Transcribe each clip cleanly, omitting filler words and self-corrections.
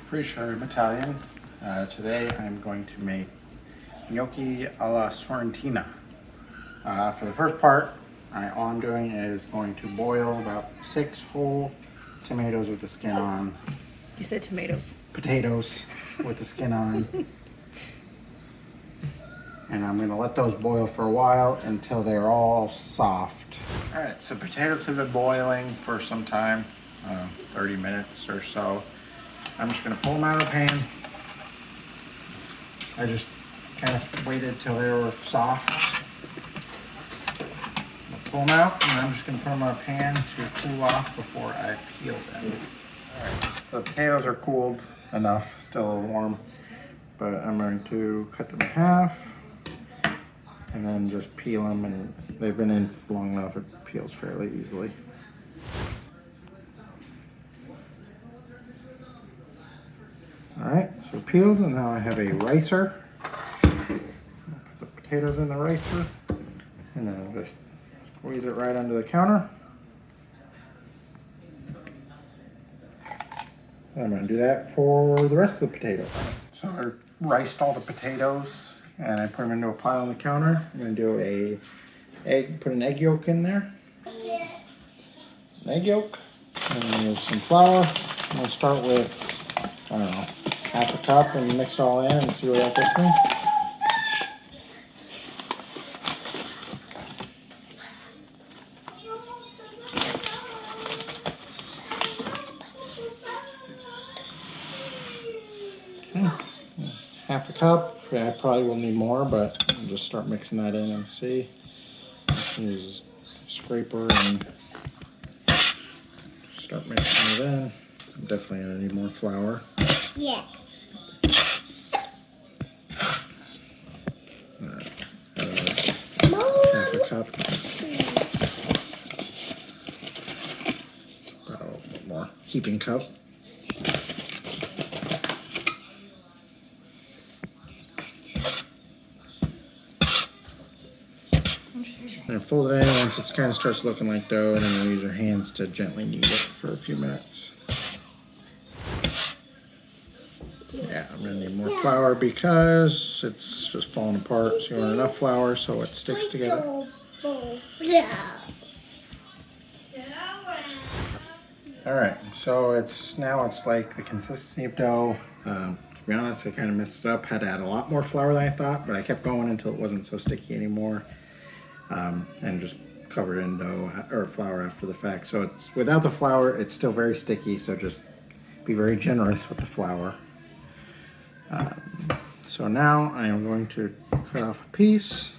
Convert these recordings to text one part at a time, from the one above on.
Pretty sure I'm Italian. Today I'm going to make gnocchi alla Sorrentina. For the first part, all I'm doing is going to boil about 6 whole tomatoes with the skin on. You said tomatoes. Potatoes with the skin on. And I'm going to let those boil for a while until they're all soft. Alright, so potatoes have been boiling for some time, 30 minutes or so. I'm just going to pull them out of the pan. I just kind of waited till they were soft. I'll pull them out, and I'm just going to put them on a pan to cool off before I peel them. Alright, so the potatoes are cooled enough, still a little warm, but I'm going to cut them in half and then just peel them, and they've been in long enough it peels fairly easily. Alright, so peeled, and now I have a ricer. Put the potatoes in the ricer, and then I'll just squeeze it right under the counter. And I'm going to do that for the rest of the potatoes. So I riced all the potatoes, and I put them into a pile on the counter. I'm going to do put an egg yolk in there. An egg yolk, and then some flour. I'm going to start with, I don't know, half a cup and mix it all in and see what that gets me. Half a cup. Yeah, I probably will need more, but I'll just start mixing that in and see. Just use a scraper and start mixing it in. I'm definitely gonna need more flour. Yeah. Half a cup. About a little bit more. Heaping cup. And fold it in once it kind of starts looking like dough, and then you'll use your hands to gently knead it for a few minutes. Yeah, I'm gonna need more flour because it's just falling apart. So you want enough flour so it sticks together. Alright, so it's like the consistency of dough. To be honest, I kind of messed it up. Had to add a lot more flour than I thought, but I kept going until it wasn't so sticky anymore. And just covered in dough or flour after the fact. So it's without the flour, it's still very sticky. So just be very generous with the flour. So now I am going to cut off a piece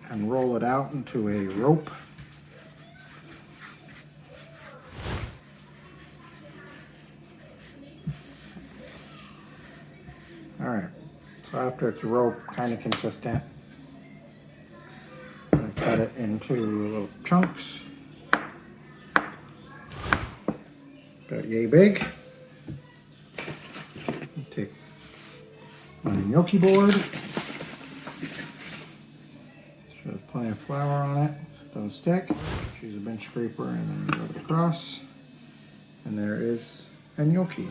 and roll it out into a rope. All right. So after it's rope, kind of consistent. Cut it into little chunks, about yay big. Take my gnocchi board, so there's plenty of flour on it so it doesn't stick. Use a bench scraper and then rub it across, and there is a gnocchi.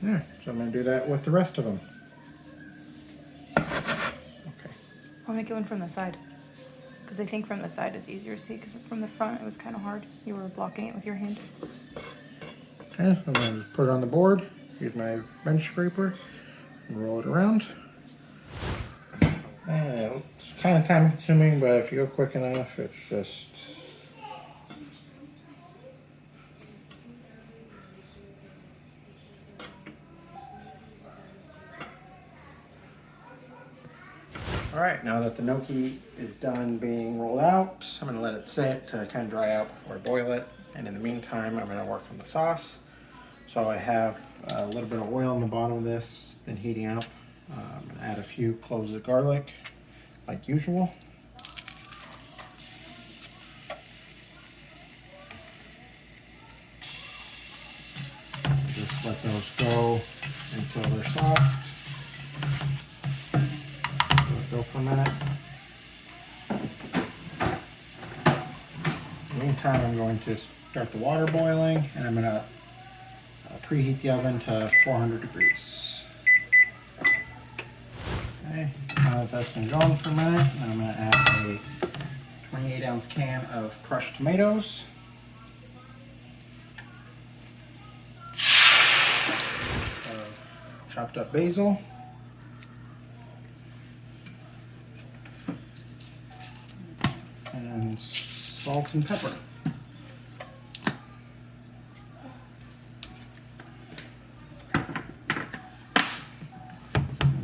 There, so I'm going to do that with the rest of them. I'll make it one from the side. Because I think from the side it's easier to see, because from the front it was kind of hard. You were blocking it with your hand. Okay, I'm going to just put it on the board, use my bench scraper, and roll it around. And it's kind of time consuming, but if you go quick enough, it's just... Alright, now that the gnocchi is done being rolled out, I'm going to let it sit to kind of dry out before I boil it. And in the meantime, I'm going to work on the sauce. So I have a little bit of oil on the bottom of this, been heating up. I'm going to add a few cloves of garlic, like usual. Just let those go until they're soft. Let it go for a minute. meantime, I'm going to start the water boiling, and I'm going to preheat the oven to 400 degrees. Okay, now that that's been going for a minute, I'm going to add a 28-ounce can of crushed tomatoes. Chopped up basil. And salt and pepper.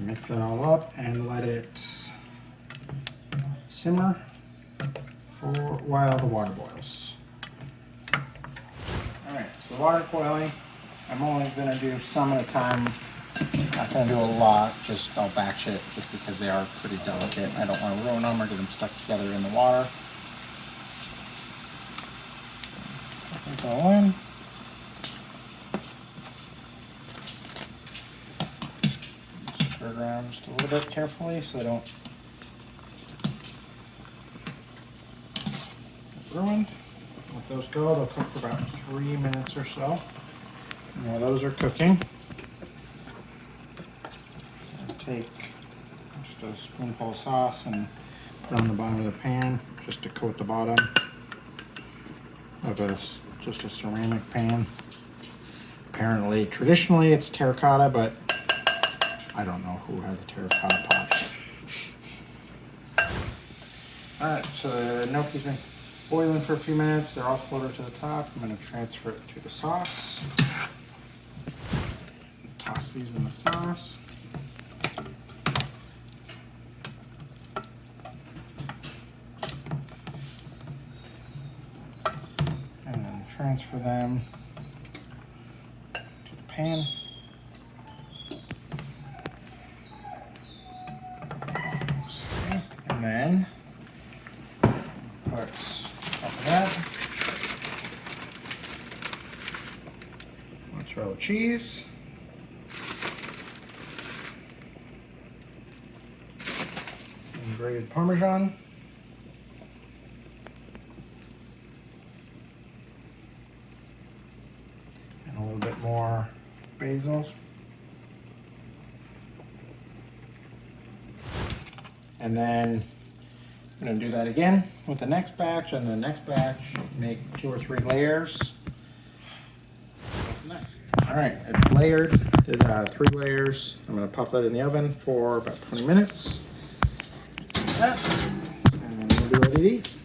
Mix it all up and let it simmer for while the water boils. Alright, so the water's boiling. I'm only going to do some at a time. Not going to do a lot, just I'll batch it just because they are pretty delicate. I don't want to ruin them or get them stuck together in the water. Put it all in. Stir it around just a little bit carefully so they don't get ruined. Let those go. They'll cook for about 3 minutes or so. And while those are cooking, take just a spoonful of sauce and put it on the bottom of the pan just to coat the bottom of just a ceramic pan. Apparently, traditionally it's terracotta, but I don't know who has a terracotta pot. Alright, so the gnocchi's been boiling for a few minutes. They're all floated to the top. I'm going to transfer it to the sauce. Toss these in the sauce. And then transfer them to the pan. Okay. And then put top of that mozzarella cheese. And grated parmesan. And a little bit more basil. And then I'm going to do that again with the next batch, and the next batch make 2 or 3 layers. All right, it's layered. Did 3 layers. I'm going to pop that in the oven for about 20 minutes. Like that. And then we'll be ready to eat.